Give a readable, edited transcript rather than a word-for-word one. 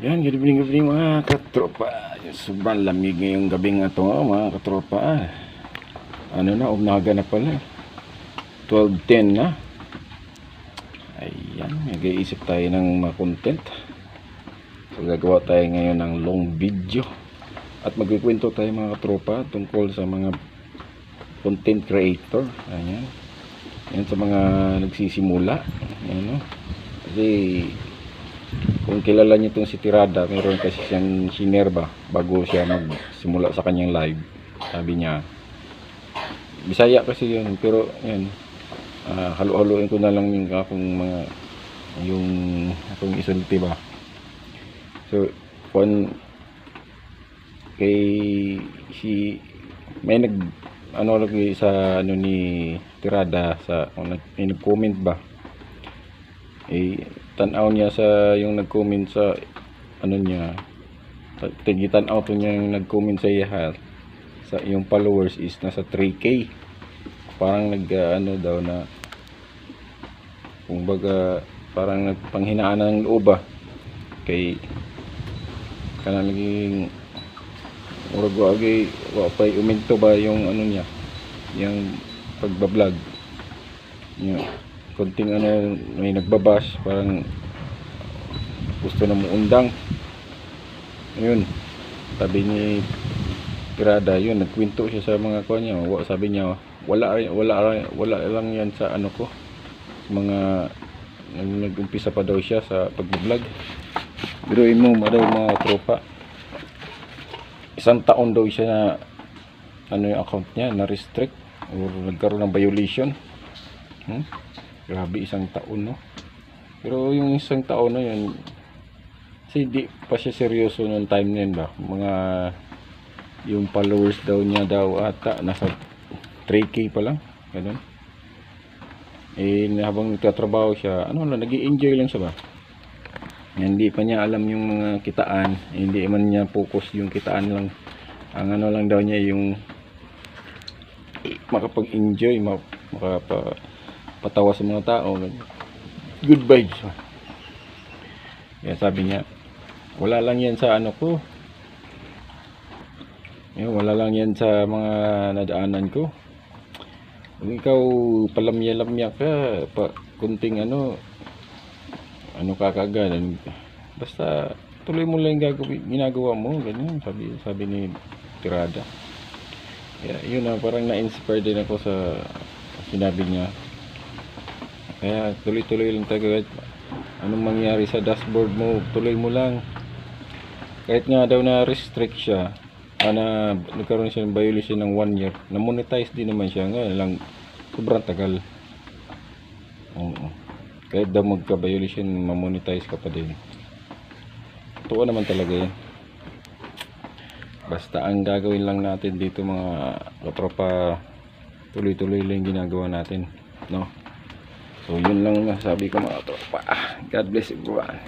Yan, good evening mga katropa. Sobrang lamig ngayong gabi nga ito mga katropa. Ano na, umaga na pala. 12:10 na. Ayan, nag-iisip tayo ng mga content. So gagawa tayo ngayon ng long video. At magkikwento tayo mga katropa tungkol sa mga content creator. Ayan. Yan sa mga nagsisimula. Ayan, no? Kasi kung kilala niyo itong si Tirada, mayroon kasi siyang sinerba bago siya magsimula sa kanyang live. Sabi niya, Bisaya kasi yun, pero yan, halo-haloin ko na lang yung akong mga yung akong isulti ba. So kung kay si may lagi sa ni Tirada sa may nag-comment ba, tanaw niya sa yung nag-comment sa niya, tanaw to niya yung nag-comment sa iya, sa yung followers is nasa 3K. Parang daw na kumbaga parang nagpanghinaan ng loob kay kanang naging urag wa pa uminto ba yung niya, yung pagbablog niya. Konting may nagbabash, parang gusto na muundang. Ayun, sabi ni Tirada, yun, nagkwento siya sa mga kanya. Sabi niya, wala lang yan sa ko, mga nag-umpisa pa daw siya sa pag-vlog. Biruin mo daw mga tropa, 1 taon daw siya na yung account niya na restrict or nagkaroon ng violation. Grabe, 1 taon, no? Pero yung 1 taon na yun, kasi di pa siya seryoso noong time na yun ba. Yung followers daw niya ata nasa 3K pa lang, ganun. Habang nagtatrabaho siya, nag-i-enjoy lang siya ba. Hindi pa niya alam yung mga kitaan, hindi man niya focus yung kitaan lang. Ang lang daw niya yung makapag-enjoy, patawa sa mga tao, good vibes. Kaya sabi niya, wala lang yan sa ko, wala lang yan sa mga nadaanan ko. Kung ikaw palamya-lamya ka kunting kakagalan, basta tuloy mo lang ginagawa mo, ganyan, sabi ni Tirada. Kaya yun parang na-inspire din ako sa sinabi niya. Kaya tuloy-tuloy lang tayo. Anong mangyari sa dashboard mo, tuloy mo lang. Kahit nga daw na restrict siya, nagkaroon siya ng violation ng 1 year, na monetize din naman siya. Nga lang, sobrang tagal. Kahit daw magka-violation, ma-monetize ka pa din. Totoo naman talaga yan. Basta ang gagawin lang natin dito mga katropa, tuloy-tuloy lang ginagawa natin, no? So yun lang masasabi ko mga tropa. God bless everyone.